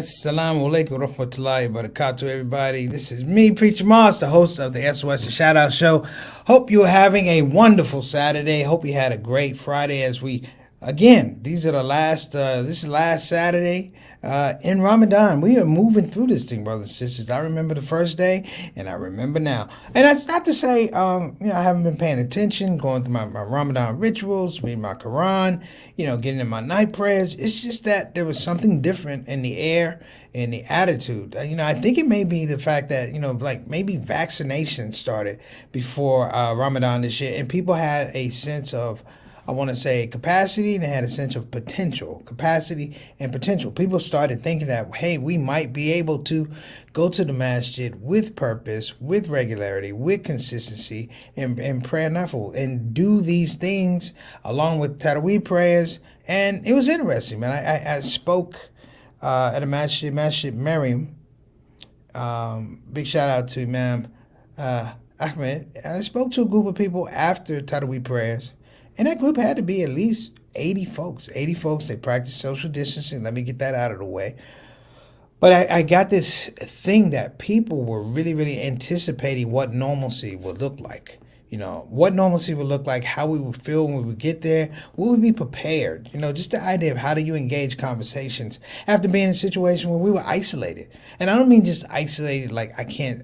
Assalamu alaikum rahmatullahi wa barakatuh, everybody. This is me, Preacher Moss, the host of the SOS and Shout Out Show. Hope you're having a wonderful Saturday. Hope you had a great Friday as we, again, these are the last, this is last Saturday in Ramadan. We are moving through this thing, brothers and sisters. I remember the first day, and I remember now. And that's not to say, I haven't been paying attention, going through my Ramadan rituals, reading my Quran, getting in my night prayers. It's just that there was something different in the air and the attitude. I think it may be the fact that, like maybe vaccination started before Ramadan this year, and people had a sense of, I want to say, capacity, and they had a sense of capacity and potential. People started thinking that, hey, we might be able to go to the masjid with purpose, with regularity, with consistency, and pray nafil, and do these things along with Taraweeh prayers. And it was interesting, man. I spoke at a masjid Miriam. Big shout out to Imam Ahmed. I spoke to a group of people after Taraweeh prayers. And that group had to be at least 80 folks. 80 folks, they practice social distancing. Let me get that out of the way. But I got this thing that people were really, really anticipating what normalcy would look like. What normalcy would look like, how we would feel when we would get there. We would be prepared. Just the idea of how do you engage conversations after being in a situation where we were isolated. And I don't mean just isolated like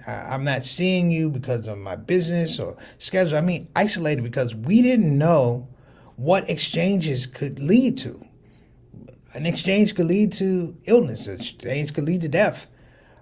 I'm not seeing you because of my business or schedule. I mean isolated because we didn't know what exchanges could lead to. An exchange could lead to illness. An exchange could lead to death.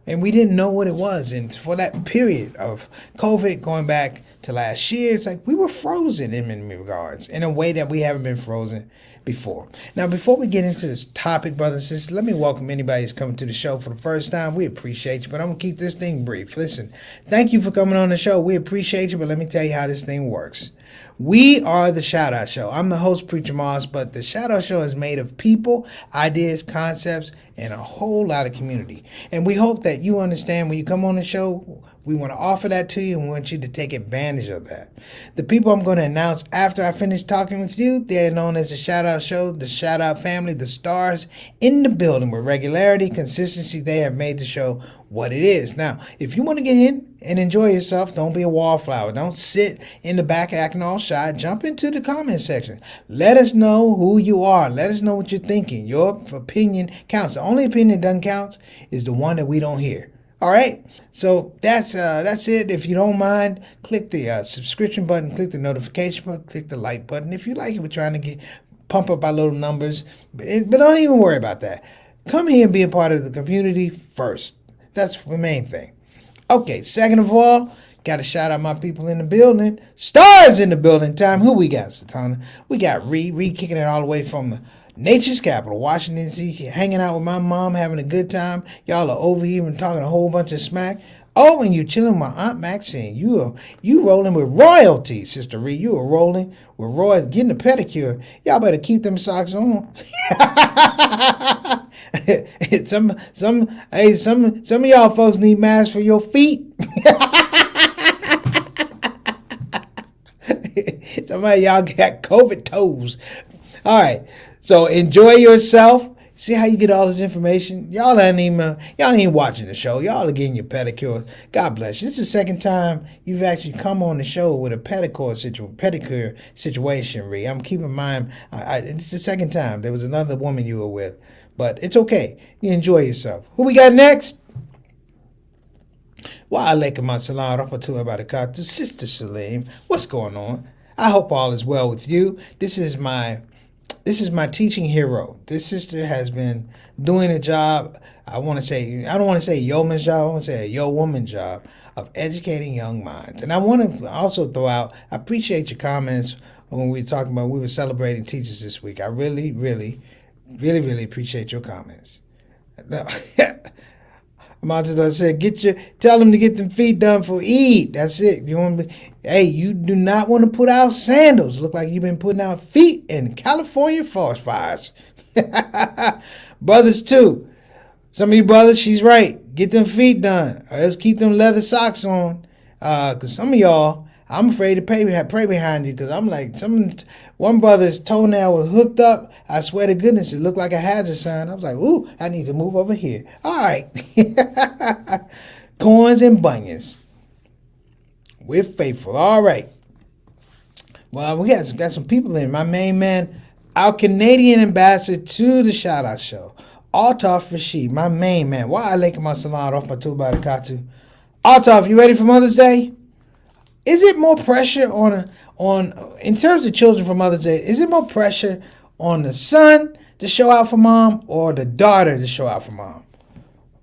And we didn't know what it was. And for that period of COVID going back to last year, it's like we were frozen in many regards in a way that we haven't been frozen before. Now, before we get into this topic, brothers and sisters, let me welcome anybody who's coming to the show for the first time. We appreciate you, but I'm going to keep this thing brief. Listen, thank you for coming on the show. We appreciate you, but let me tell you how this thing works. We are the Shout Out Show. I'm the host, Preacher Moss, but the Shout Out Show is made of people, ideas, concepts, and a whole lot of community. And we hope that you understand when you come on the show, we want to offer that to you and we want you to take advantage of that. The people I'm going to announce after I finish talking with you, they're known as the Shout Out Show, the Shout Out family, the stars in the building with regularity, consistency. They have made the show what it is. Now, if you want to get in and enjoy yourself, don't be a wallflower. Don't sit in the back acting all shy. Jump into the comment section. Let us know who you are. Let us know what you're thinking. Your opinion counts. The only opinion that doesn't count is the one that we don't hear. All right, so that's it. If you don't mind, click the subscription button, click the notification button, click the like button. If you like it, we're trying to pump up our little numbers, but don't even worry about that. Come here and be a part of the community first. That's the main thing. Okay, second of all, got to shout out my people in the building. Stars in the building time. Who we got, Satana? We got Reed kicking it all the way from the nature's capital, Washington, D.C., hanging out with my mom, having a good time. Y'all are over here and talking a whole bunch of smack. Oh, and you chilling with my Aunt Maxine. You rolling with royalty, Sister Reed. You are rolling with royalty, getting a pedicure. Y'all better keep them socks on. some of y'all folks need masks for your feet. Some of y'all got COVID toes. All right. So enjoy yourself. See how you get all this information? Y'all ain't even watching the show. Y'all are getting your pedicure. God bless you. This is the second time you've actually come on the show with a pedicure situation, Ree. I'm keeping in mind, it's the second time. There was another woman you were with. But it's okay. You enjoy yourself. Who we got next? Wa alaikum assalam rahmatullahi wa barakatuh. Sister Salim, what's going on? I hope all is well with you. This is my teaching hero. This sister has been doing a job, I don't want to say a yeoman's job, I want to say a yo woman job of educating young minds. And I want to also throw out, I appreciate your comments when we were celebrating teachers this week. I really, really, really, really appreciate your comments. Mother said, tell them to get them feet done for Eid. That's it. You do not want to put out sandals. Look like you've been putting out feet in California forest fires. Brothers too. Some of you brothers, she's right. Get them feet done. Or let's keep them leather socks on. Because some of y'all, I'm afraid to pray behind you because I'm like, one brother's toenail was hooked up. I swear to goodness, it looked like a hazard sign. I was like, ooh, I need to move over here. All right. Corns and bunions. We're faithful. All right. Well, we got some people in. My main man, our Canadian ambassador to the Shout Out Show. Altaf Rashid, my main man. Why I like my salon off my tool by the katu. Altaf, you ready for Mother's Day? Is it more pressure on in terms of children for Mother's Day? Is it more pressure on the son to show out for mom or the daughter to show out for mom?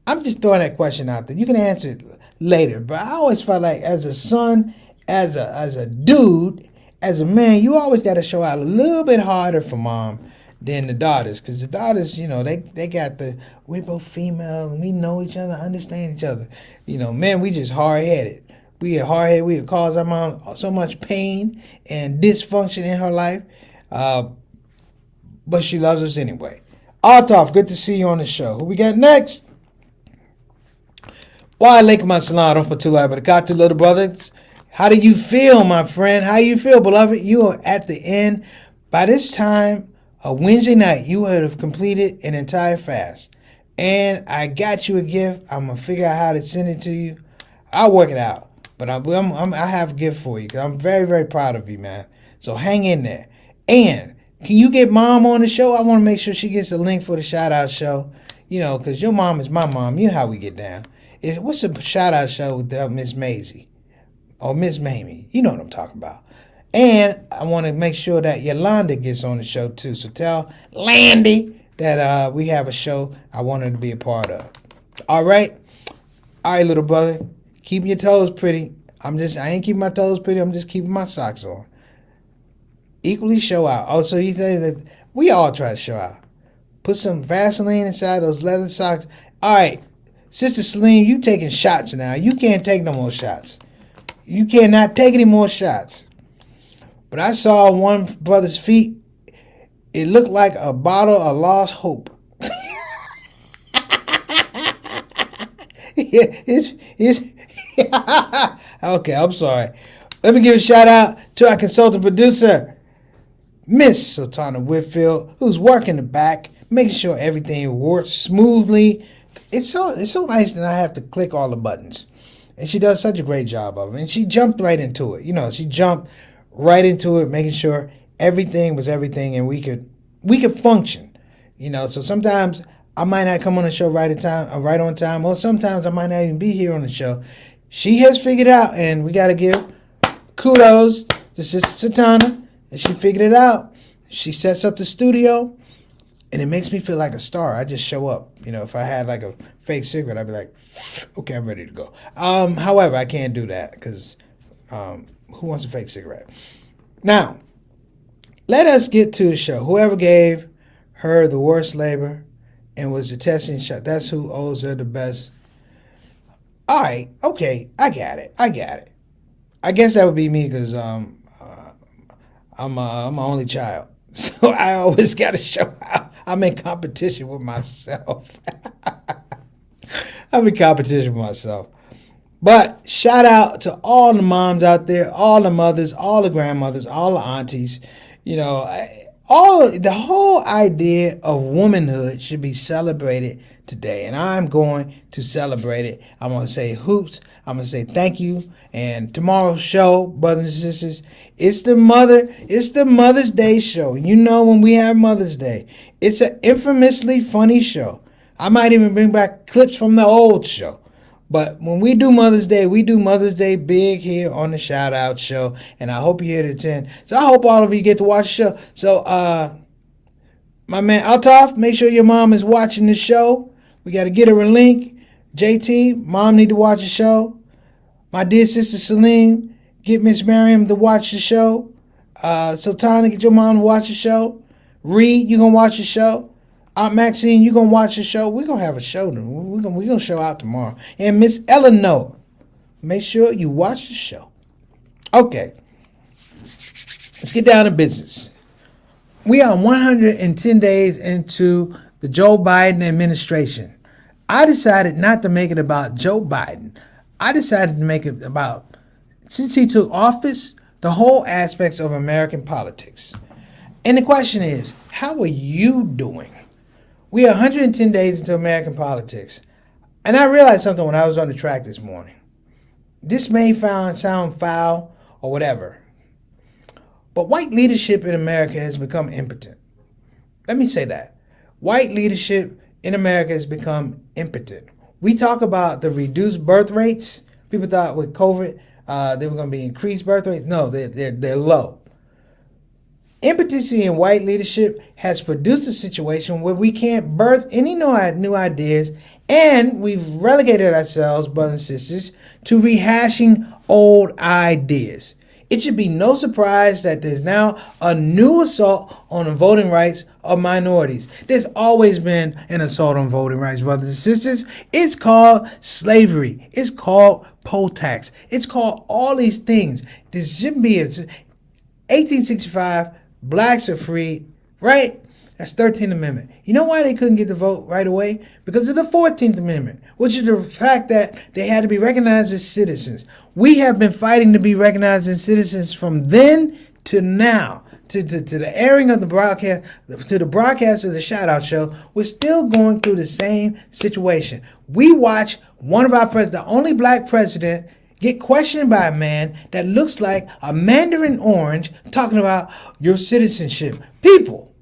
I'm just throwing that question out there. You can answer it later, but I always felt like as a son, as a dude, as a man, you always got to show out a little bit harder for mom than the daughters, because the daughters, they got we're both female and we know each other, understand each other. Men, we just hard-headed. We would cause our mom so much pain and dysfunction in her life, but she loves us anyway. Altaf, good to see you on the show. Who we got next? Wa alaikum assalam wa rahmatullahi wa barakatuh, little brothers. How do you feel, my friend? How you feel, beloved? You are at the end. By this time, a Wednesday night, you would have completed an entire fast. And I got you a gift. I'm going to figure out how to send it to you. I'll work it out. But I have a gift for you because I'm very, very proud of you, man. So hang in there. And can you get mom on the show? I want to make sure she gets a link for the shout-out show. Because your mom is my mom. You know how we get down. What's a shout-out show with Miss Maisie? Or Miss Mamie? You know what I'm talking about. And I want to make sure that Yolanda gets on the show too. So tell Landy that we have a show I want her to be a part of. All right, little brother. Keeping your toes pretty. I ain't keeping my toes pretty. I'm just keeping my socks on. Equally show out. Oh, so you think that we all try to show out. Put some Vaseline inside those leather socks. All right, Sister Celine, you taking shots now. You can't take no more shots. You cannot take any more shots. But I saw one brother's feet. It looked like a bottle of Lost Hope. Okay, I'm sorry. Let me give a shout out to our consultant producer, Miss Sultana Whitfield, who's working the back, making sure everything works smoothly. It's so nice that I have to click all the buttons. And she does such a great job of it. And she jumped right into it. She jumped right into it, making sure everything was everything and we could function. So sometimes I might not come on the show right on time, or sometimes I might not even be here on the show. She has figured out, and we got to give kudos to Sister Sultana, and she figured it out. She sets up the studio, and it makes me feel like a star. I just show up. If I had like a fake cigarette, I'd be like, okay, I'm ready to go. However, I can't do that because who wants a fake cigarette? Now, let us get to the show. Whoever gave her the worst labor and was the testing shot, that's who owes her the best. All right, okay, I got it. I guess that would be me because I'm my only child. So I always got to show out. I'm in competition with myself. But shout out to all the moms out there, all the mothers, all the grandmothers, all the aunties. The whole idea of womanhood should be celebrated today. And I'm going to celebrate it. I'm going to say hoops. I'm going to say thank you. And tomorrow's show, brothers and sisters, it's the Mother's Day show. When we have Mother's Day, it's an infamously funny show. I might even bring back clips from the old show. But when we do Mother's Day, we do Mother's Day big here on the Shout Out Show. And I hope you're here to attend. So I hope all of you get to watch the show. So, my man Altaf, make sure your mom is watching the show. We got to get her a link. JT, mom need to watch the show. My dear sister Celine, get Miss Miriam to watch the show. Sultana, get your mom to watch the show. Reed, you going to watch the show. Aunt Maxine, you going to watch the show. We're going to have a show. We're going to show out tomorrow. And Miss Eleanor, make sure you watch the show. Okay. Let's get down to business. We are 110 days into the Joe Biden administration. I decided not to make it about Joe Biden. I decided to make it about since he took office, the whole aspects of American politics. And the question is, how are you doing? We are 110 days into American politics. And I realized something when I was on the track this morning. This may sound foul or whatever, but white leadership in America has become impotent. Let me say that. White leadership in America has become impotent. We talk about the reduced birth rates. People thought with COVID they were going to be increased birth rates. No, they're low. Impotency in white leadership has produced a situation where we can't birth any new ideas, and we've relegated ourselves, brothers and sisters, to rehashing old ideas. It should be no surprise that there's now a new assault on the voting rights of minorities. There's always been an assault on voting rights, brothers and sisters. It's called slavery. It's called poll tax. It's called all these things. This shouldn't be 1865. Blacks are free, right? That's 13th Amendment. You know why they couldn't get the vote right away? Because of the 14th Amendment, which is the fact that they had to be recognized as citizens. We have been fighting to be recognized as citizens from then to now. To the airing of the broadcast, to the broadcast of the ShOUT show, we're still going through the same situation. We watch one of our presidents, the only black president, get questioned by a man that looks like a mandarin orange talking about your citizenship. People,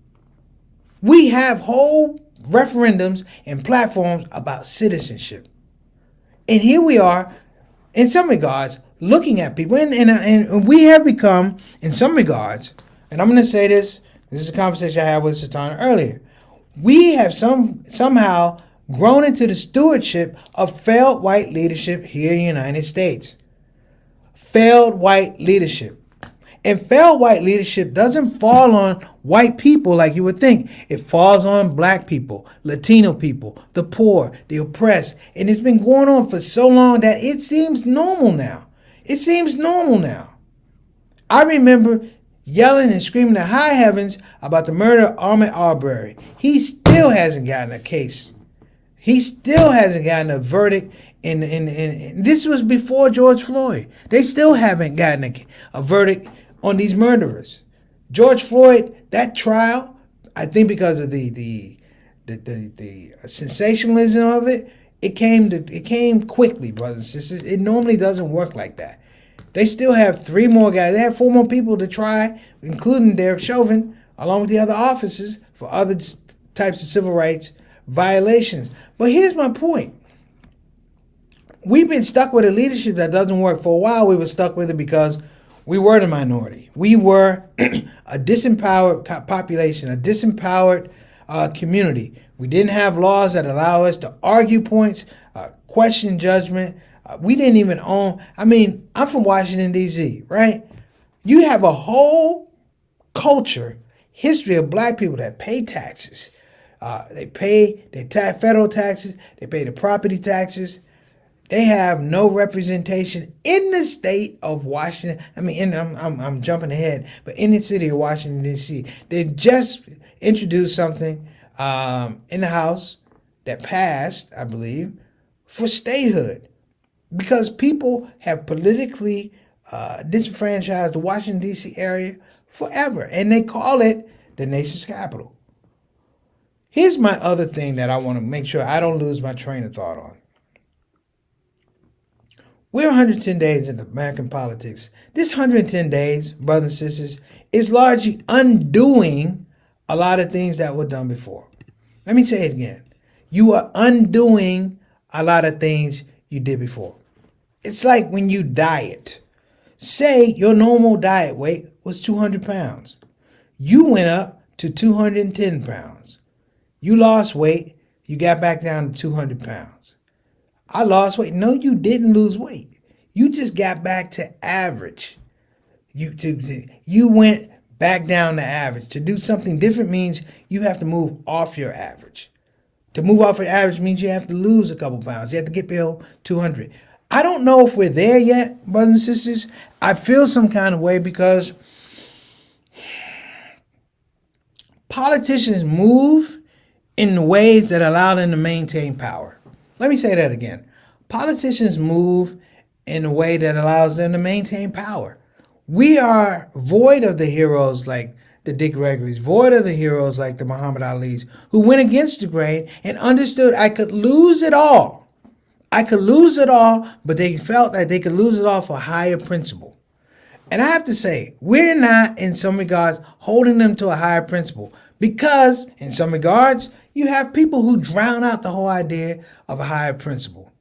we have whole referendums and platforms about citizenship. And here we are, in some regards, looking at people. And we have become, in some regards, and I'm going to say this is a conversation I had with Satana earlier. We have somehow grown into the stewardship of failed white leadership here in the United States. Failed white leadership. And failed white leadership doesn't fall on white people like you would think. It falls on black people, Latino people, the poor, the oppressed. And it's been going on for so long that it seems normal now. It seems normal now. I remember yelling and screaming to high heavens about the murder of Ahmaud Arbery. He still hasn't gotten a case. He still hasn't gotten a verdict. And this was before George Floyd. They still haven't gotten a verdict on these murderers. George Floyd, that trial, I think because of the sensationalism of it, it came quickly, brothers and sisters. It normally doesn't work like that. They still have 3 more guys. They have 4 more people to try, including Derek Chauvin, along with the other officers, for other types of civil rights violations. But here's my point. We've been stuck with a leadership that doesn't work. For a while, we were stuck with it because we were the minority. We were a disempowered population, a disempowered community. We didn't have laws that allow us to argue points, question judgment. We didn't even own. I'm from Washington, D.C., right? You have a whole culture, history of black people that pay taxes. They pay federal taxes. They pay the property taxes. They have no representation in the state of Washington. I'm jumping ahead, but in the city of Washington, D.C., they just introduced something in the House that passed, I believe, for statehood. Because people have politically disenfranchised the Washington, D.C. area forever. And they call it the nation's capital. Here's my other thing that I want to make sure I don't lose my train of thought on. We're 110 days into American politics. This 110 days, brothers and sisters, is largely undoing a lot of things that were done before. Let me say it again. You are undoing a lot of things you did before. It's like when you diet. Say your normal diet weight was 200 pounds. You went up to 210 pounds. You lost weight. You got back down to 200 pounds. I lost weight. No, you didn't lose weight. You just got back to average. You went back down to average. To do something different means you have to move off your average. To move off your average means you have to lose a couple pounds. You have to get below 200. I don't know if we're there yet, brothers and sisters. I feel some kind of way because politicians move in ways that allow them to maintain power. Let me say that again. Politicians move in a way that allows them to maintain power. We are void of the heroes like the Dick Gregory's, void of the heroes like the Muhammad Ali's, who went against the grain and understood I could lose it all. I could lose it all, but they felt that they could lose it all for a higher principle. And I have to say, we're not, in some regards, holding them to a higher principle because, in some regards, you have people who drown out the whole idea of a higher principle.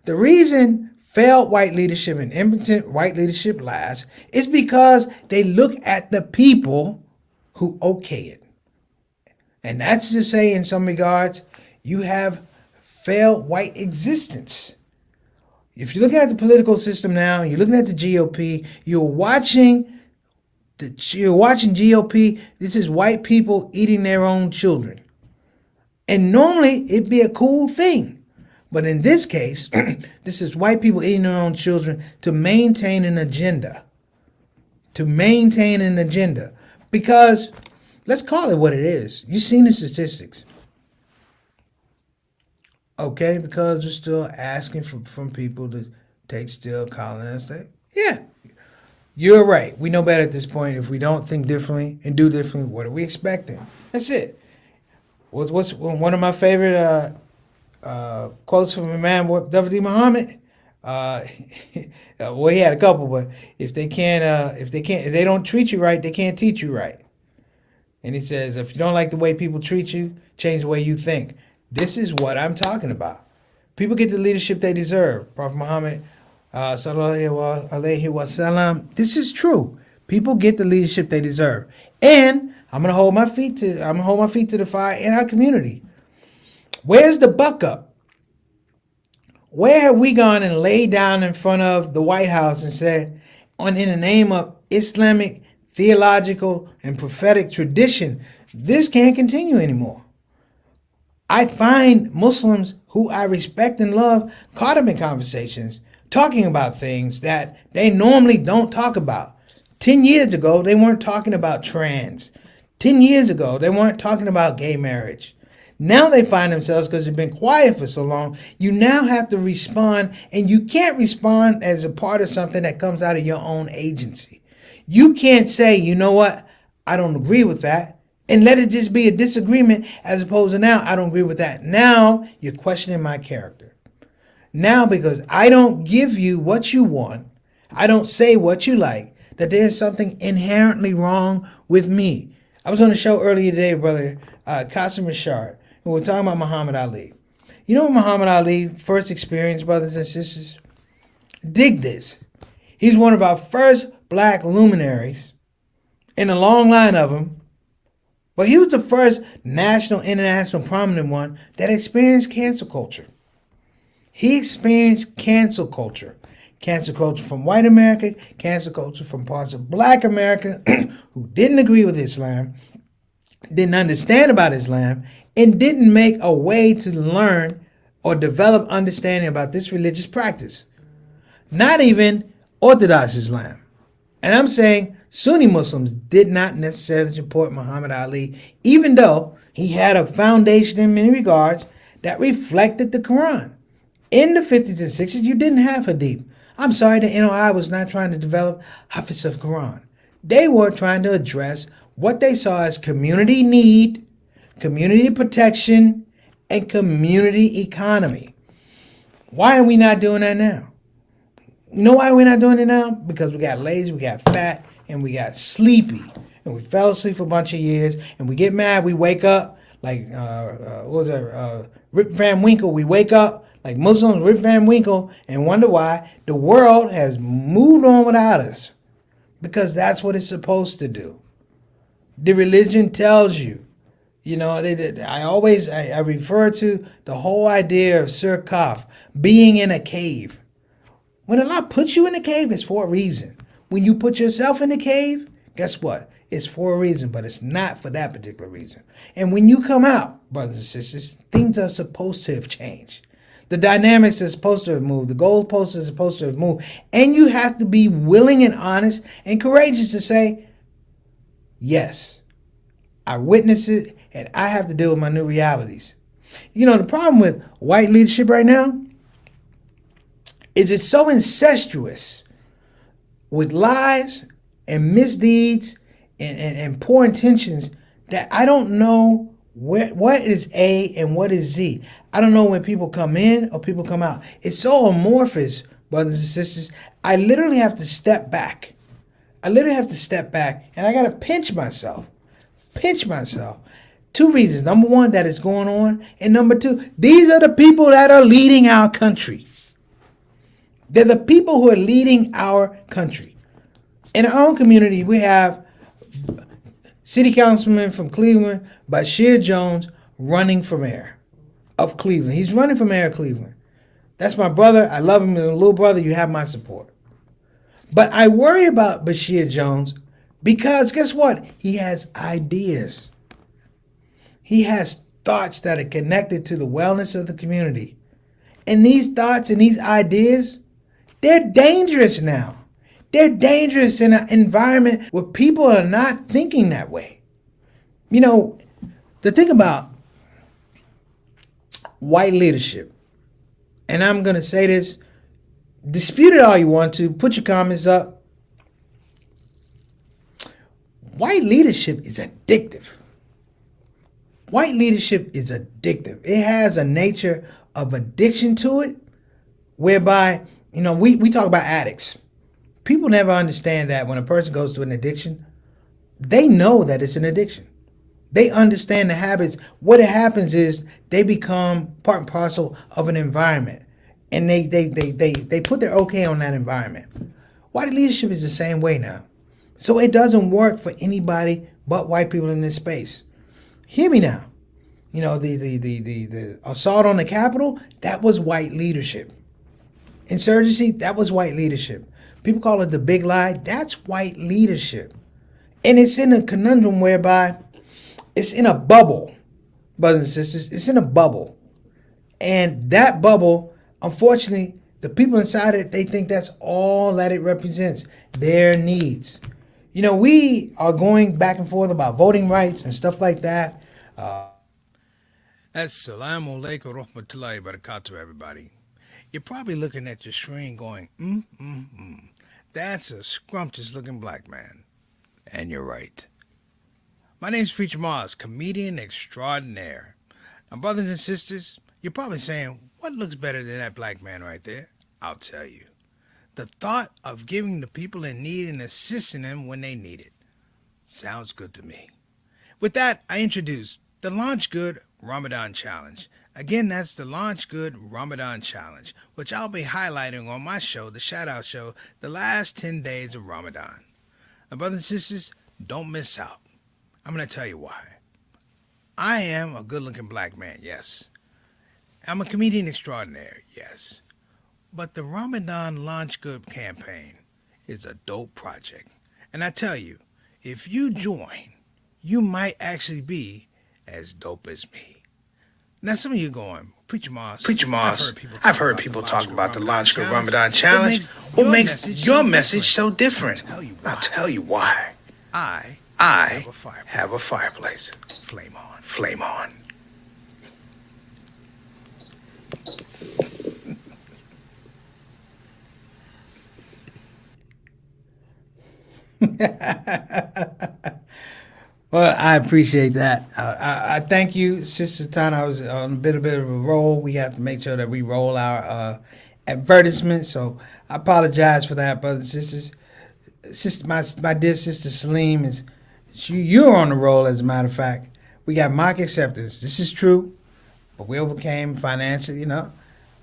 The reason failed white leadership and impotent white leadership lasts is because they look at the people who okay it. And that's to say, in some regards, you have failed white existence. If you're looking at the political system now, you're looking at the GOP, you're watching GOP, this is white people eating their own children. And normally it'd be a cool thing. But in this case, this is white people eating their own children to maintain an agenda. To maintain an agenda. Because, let's call it what it is. You've seen the statistics. Okay, because we're still asking from people to take still, calling and say, yeah, you're right. We know better at this point. If we don't think differently and do differently, what are we expecting? That's it. What's one of my favorite quotes from a man, W.D. Muhammad? Well, he had a couple, but if they don't treat you right, they can't teach you right. And he says, if you don't like the way people treat you, change the way you think. This is what I'm talking about. People get the leadership they deserve. Prophet Muhammad, sallallahu alaihi wasallam. This is true. People get the leadership they deserve. And I'm gonna hold my feet to the fire in our community. Where's the buck up? Where have we gone and laid down in front of the White House and said, in the name of Islamic, theological, and prophetic tradition, this can't continue anymore? I find Muslims who I respect and love caught up in conversations talking about things that they normally don't talk about. 10 years ago, they weren't talking about trans. 10 years ago, they weren't talking about gay marriage. Now they find themselves, because they've been quiet for so long, you now have to respond, and you can't respond as a part of something that comes out of your own agency. You can't say, you know what, I don't agree with that, and let it just be a disagreement, as opposed to now, I don't agree with that. Now, you're questioning my character. Now, because I don't give you what you want, I don't say what you like, that there's something inherently wrong with me. I was on the show earlier today, brother Qasim Rashard, and we were talking about Muhammad Ali. You know what Muhammad Ali first experienced, brothers and sisters? Dig this. He's one of our first black luminaries in a long line of them. But he was the first national, international, prominent one that experienced cancel culture. He experienced cancel culture. Cancel culture from white America, cancel culture from parts of black America who didn't agree with Islam, didn't understand about Islam, and didn't make a way to learn or develop understanding about this religious practice. Not even Orthodox Islam. And I'm saying Sunni Muslims did not necessarily support Muhammad Ali, even though he had a foundation in many regards that reflected the Quran. In the 50s and 60s, you didn't have Hadith. I'm sorry, the NOI was not trying to develop Hafiz of Quran. They were trying to address what they saw as community need, community protection, and community economy. Why are we not doing that now? You know why we're not doing it now? Because we got lazy, we got fat, and we got sleepy. And we fell asleep for a bunch of years, and we get mad, we wake up, like, Rip Van Winkle, we wake up, like Muslims, Rip Van Winkle, and wonder why the world has moved on without us. Because that's what it's supposed to do. The religion tells you. You know, I refer to the whole idea of Sir Kaf, being in a cave. When Allah puts you in a cave, it's for a reason. When you put yourself in a cave, guess what? It's for a reason, but it's not for that particular reason. And when you come out, brothers and sisters, things are supposed to have changed. The dynamics are supposed to have moved. The goalposts are supposed to have moved. And you have to be willing and honest and courageous to say, yes, I witnessed it, and I have to deal with my new realities. You know, the problem with white leadership right now, is it so incestuous with lies and misdeeds and poor intentions that I don't know what is A and what is Z. I don't know when people come in or people come out. It's so amorphous, brothers and sisters. I literally have to step back. And I got to pinch myself. Two reasons. Number one, that it's going on. And number two, these are the people that are leading our country. They're the people who are leading our country. In our own community, we have City Councilman from Cleveland, Bashir Jones, running for mayor of Cleveland. He's running for mayor of Cleveland. That's my brother. I love him as a little brother. You have my support. But I worry about Bashir Jones because guess what? He has ideas. He has thoughts that are connected to the wellness of the community. And these thoughts and these ideas, they're dangerous now. They're dangerous in an environment where people are not thinking that way. You know, the thing about white leadership, and I'm going to say this, dispute it all you want to, put your comments up. White leadership is addictive. White leadership is addictive. It has a nature of addiction to it, whereby, you know, we talk about addicts. People never understand that when a person goes to an addiction, they know that it's an addiction. They understand the habits. What it happens is they become part and parcel of an environment, and they put their okay on that environment. White leadership is the same way now. So it doesn't work for anybody but white people in this space. Hear me now. You know, the assault on the Capitol, that was white leadership. Insurgency, that was white leadership. People call it the big lie. That's white leadership. And it's in a conundrum whereby it's in a bubble, brothers and sisters. It's in a bubble. And that bubble, unfortunately, the people inside it, they think that's all that it represents, their needs. You know, we are going back and forth about voting rights and stuff like that. Assalamu alaikum rahmatullahi barakatuh, everybody. You're probably looking at your screen going, that's a scrumptious looking black man. And you're right. My name's Preacher Mars, comedian extraordinaire. Now, brothers and sisters, you're probably saying, what looks better than that black man right there? I'll tell you. The thought of giving the people in need and assisting them when they need it. Sounds good to me. With that, I introduce the Launch Good Ramadan Challenge. Again, that's the Launch Good Ramadan Challenge, which I'll be highlighting on my show, the ShOUT Show, the last 10 days of Ramadan. Now, brothers and sisters, don't miss out. I'm going to tell you why. I am a good-looking black man, yes. I'm a comedian extraordinaire, yes. But the Ramadan Launch Good campaign is a dope project. And I tell you, if you join, you might actually be as dope as me. Now, some of you going, Preacher Mars, I've heard people talk about the Launch Good Ramadan Challenge. What makes your message so different? I'll tell you why. I have a fireplace. Flame on. Flame on. Well, I appreciate that. I thank you, Sister Tana. I was on a bit of a roll. We have to make sure that we roll our advertisements. So I apologize for that, brothers and sisters. My dear sister Salim you're on the roll. As a matter of fact, we got mock acceptance. This is true, but we overcame financially. You know,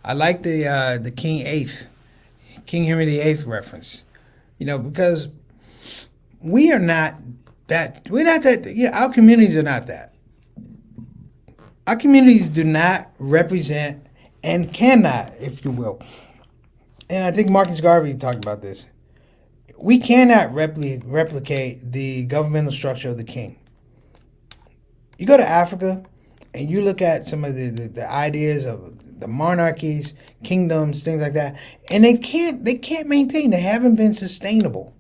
I like the King Henry VIII reference. You know, because we're not that. Yeah, our communities are not that. Our communities do not represent and cannot, if you will. And I think Marcus Garvey talked about this. We cannot replicate the governmental structure of the king. You go to Africa and you look at some of the ideas of the monarchies, kingdoms, things like that, and they can't maintain. They haven't been sustainable.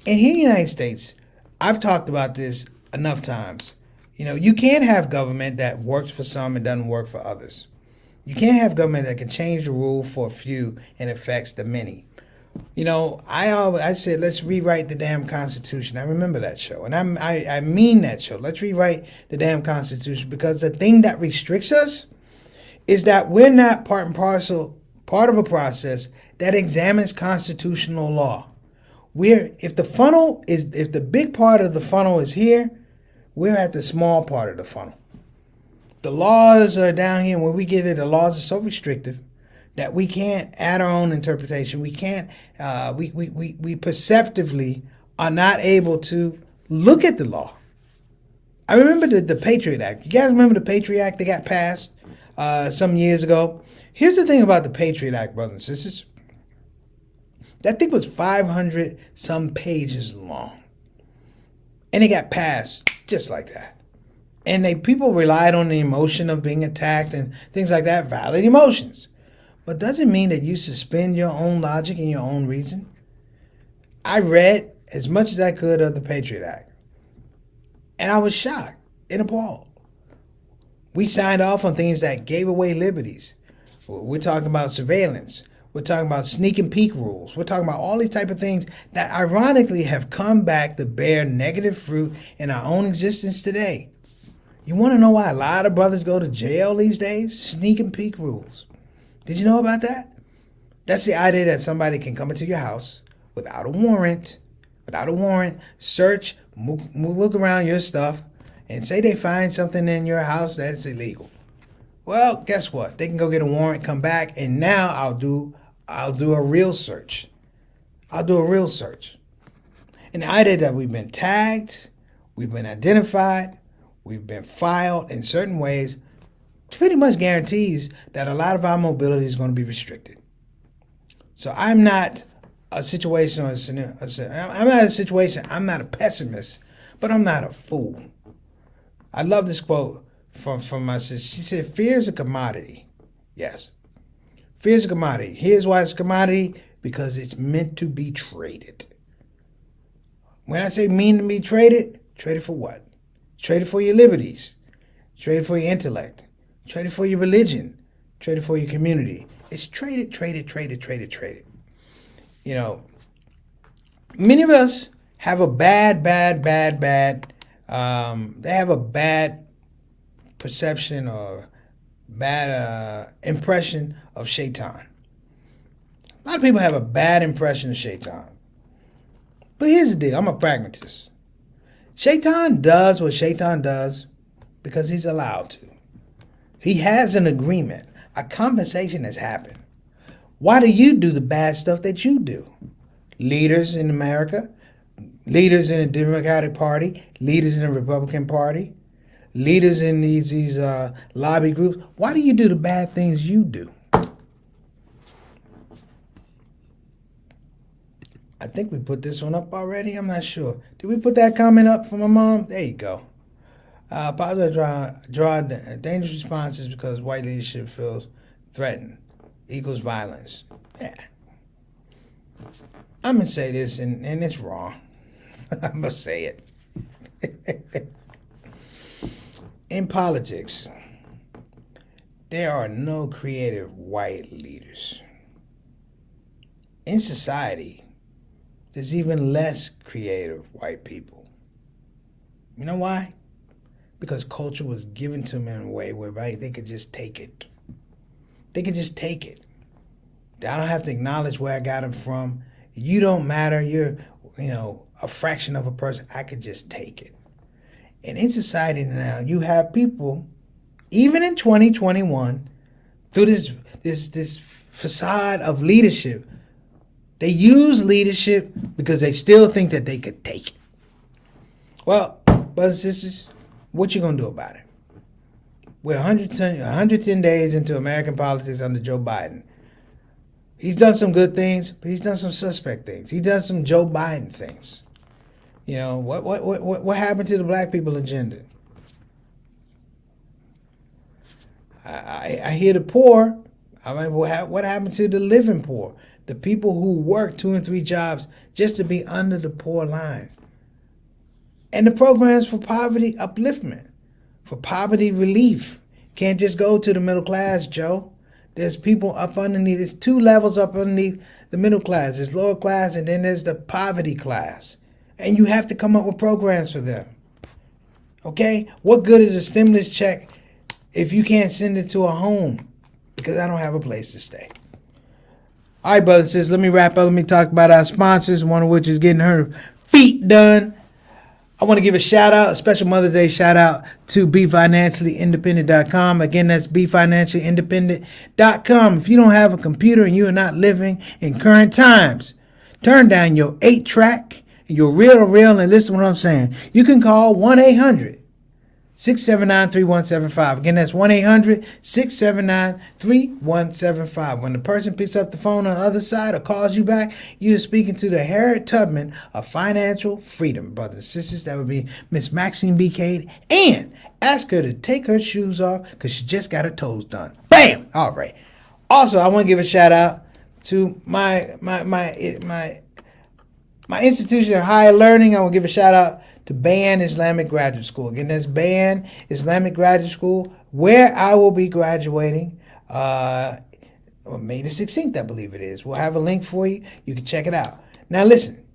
And here in the United States, I've talked about this enough times. You know, you can't have government that works for some and doesn't work for others. You can't have government that can change the rule for a few and affects the many. I said, let's rewrite the damn Constitution. I remember that show, and I mean that show. Let's rewrite the damn Constitution, because the thing that restricts us is that we're not part and parcel, part of a process that examines constitutional law. If the big part of the funnel is here, we're at the small part of the funnel. The laws are down here, and when we get it, the laws are so restrictive that we can't add our own interpretation. We can't. We perceptively are not able to look at the law. I remember the Patriot Act. You guys remember the Patriot Act that got passed some years ago? Here's the thing about the Patriot Act, brothers and sisters. That thing was 500 some pages long, and it got passed just like that. And people relied on the emotion of being attacked and things like that, valid emotions. But doesn't mean that you suspend your own logic and your own reason. I read as much as I could of the Patriot Act, and I was shocked and appalled. We signed off on things that gave away liberties. We're talking about surveillance. We're talking about sneak and peek rules. We're talking about all these type of things that ironically have come back to bear negative fruit in our own existence today. You want to know why a lot of brothers go to jail these days? Sneak and peek rules. Did you know about that? That's the idea that somebody can come into your house without a warrant, search, look around your stuff, and say they find something in your house that's illegal. Well, guess what? They can go get a warrant, come back, and now I'll do a real search. And the idea that we've been tagged, we've been identified, we've been filed in certain ways pretty much guarantees that a lot of our mobility is going to be restricted. So I'm not a pessimist, but I'm not a fool. I love this quote from my sister. She said, fear is a commodity. Yes. Fear is a commodity. Here's why it's a commodity: because it's meant to be traded. When I say mean to be traded for what? Trade it for your liberties. Trade it for your intellect. Trade it for your religion. Trade it for your community. It's trade it. Many of us have a bad, they have a bad perception or bad impression of shaitan. A lot of people have a bad impression of shaitan. But here's the deal. I'm a pragmatist. Shaitan does what shaitan does because he's allowed to. He has an agreement. A conversation has happened. Why do you do the bad stuff that you do? Leaders in America, leaders in the Democratic Party, leaders in the Republican Party, leaders in these lobby groups. Why do you do the bad things you do? I think we put this one up already. I'm not sure. Did we put that comment up for my mom? There you go. Positive draw dangerous responses because white leadership feels threatened equals violence. Yeah. I'm going to say this, and it's wrong. I'm going to say it. In politics, there are no creative white leaders. In society, there's even less creative white people. You know why? Because culture was given to them in a way whereby they could just take it. They could just take it. I don't have to acknowledge where I got them from. You don't matter. You're, a fraction of a person. I could just take it. And in society now, you have people, even in 2021, through this facade of leadership, they use leadership because they still think that they could take it. Well, brothers and sisters, what you going to do about it? We're 110 days into American politics under Joe Biden. He's done some good things, but he's done some suspect things. He's done some Joe Biden things. What happened to the black people agenda? I hear the poor. I mean, what happened to the living poor? The people who work 2 and 3 jobs just to be under the poor line. And the programs for poverty upliftment, for poverty relief. Can't just go to the middle class, Joe. There's people up underneath. There's 2 levels up underneath the middle class. There's lower class, and then there's the poverty class. And you have to come up with programs for them. Okay? What good is a stimulus check if you can't send it to a home? Because I don't have a place to stay. All right, brothers and sisters, let me wrap up. Let me talk about our sponsors, one of which is getting her feet done. I want to give a shout out, a special Mother's Day shout out to BeFinanciallyIndependent.com. Again, that's BeFinanciallyIndependent.com. If you don't have a computer and you are not living in current times, turn down your 8-track, your reel, and listen to what I'm saying. You can call 1-800-679-3175. Again, that's 1-800-679-3175. When the person picks up the phone on the other side or calls you back, you're speaking to the Harriet Tubman of financial freedom, brothers and sisters. That would be Miss Maxine B. Cade. And ask her to take her shoes off because she just got her toes done. Bam! All right. Also, I want to give a shout out to my institution of higher learning. I want to give a shout out to Bayan Islamic Graduate School. Again, that's Bayan Islamic Graduate School, where I will be graduating May the 16th, I believe it is. We'll have a link for you. You can check it out. Now, listen,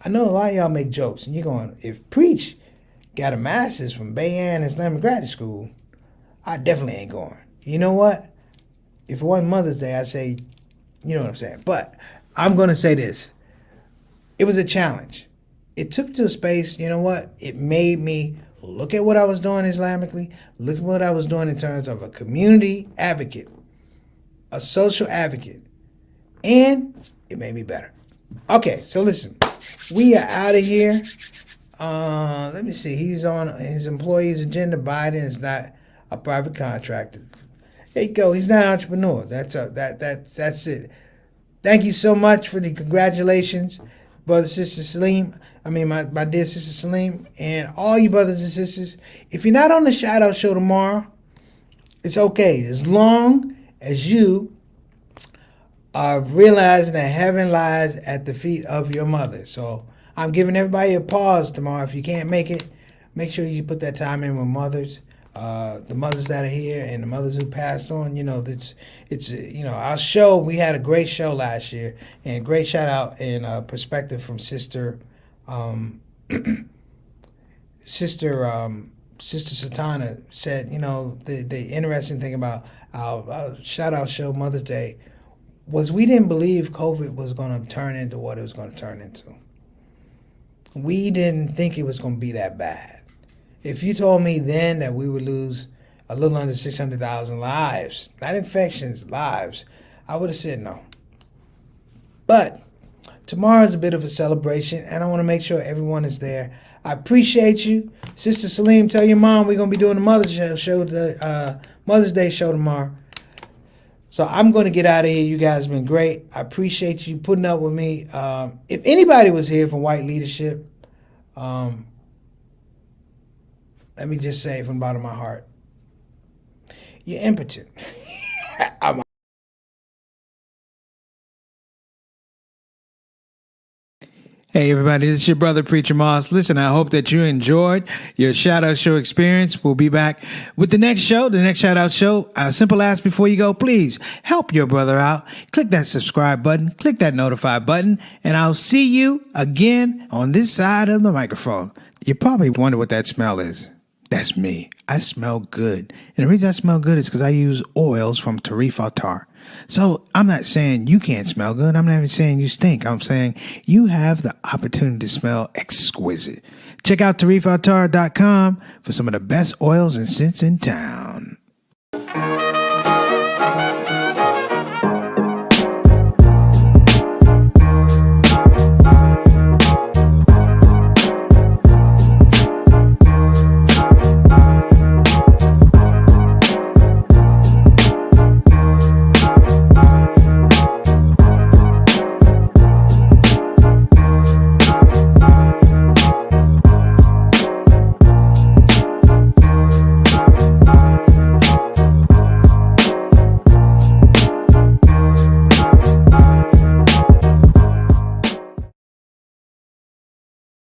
I know a lot of y'all make jokes, and you're going, if Preach got a master's from Bayan Islamic Graduate School, I definitely ain't going. You know what? If it wasn't Mother's Day, I'd say, you know what I'm saying. But I'm going to say this. It was a challenge. It took to a space, you know what? It made me look at what I was doing Islamically, look at what I was doing in terms of a community advocate, a social advocate, and it made me better. Okay, so listen, we are out of here. Let me see. He's on his employee's agenda. Biden is not a private contractor. There you go. He's not an entrepreneur. That's it. Thank you so much for the congratulations, brother, sister Salim. My dear sister Salim, and all you brothers and sisters. If you're not on the Shout Out Show tomorrow, it's okay. As long as you are realizing that heaven lies at the feet of your mother. So I'm giving everybody a pause tomorrow. If you can't make it, make sure you put that time in with mothers. The mothers that are here and the mothers who passed on, it's our show. We had a great show last year, and great shout out and perspective from Sister Satana said, the interesting thing about our shout out show Mother's Day was we didn't believe COVID was going to turn into what it was going to turn into. We didn't think it was going to be that bad. If you told me then that we would lose a little under 600,000 lives, not infections, lives, I would have said no. But tomorrow is a bit of a celebration, and I want to make sure everyone is there. I appreciate you. Sister Salim, tell your mom we're going to be doing the Mother's Day show tomorrow. So I'm going to get out of here. You guys have been great. I appreciate you putting up with me. If anybody was here from White Leadership, let me just say from the bottom of my heart, you're impotent. Hey everybody, this is your brother Preacher Moss. Listen, I hope that you enjoyed your Shout Out Show experience. We'll be back with the next show, the next Shout Out Show. A simple ask before you go, please help your brother out. Click that subscribe button, click that notify button, and I'll see you again on this side of the microphone. You probably wonder what that smell is. That's me. I smell good. And the reason I smell good is because I use oils from Tarif Attar. So I'm not saying you can't smell good. I'm not even saying you stink. I'm saying you have the opportunity to smell exquisite. Check out TarifAttar.com for some of the best oils and scents in town.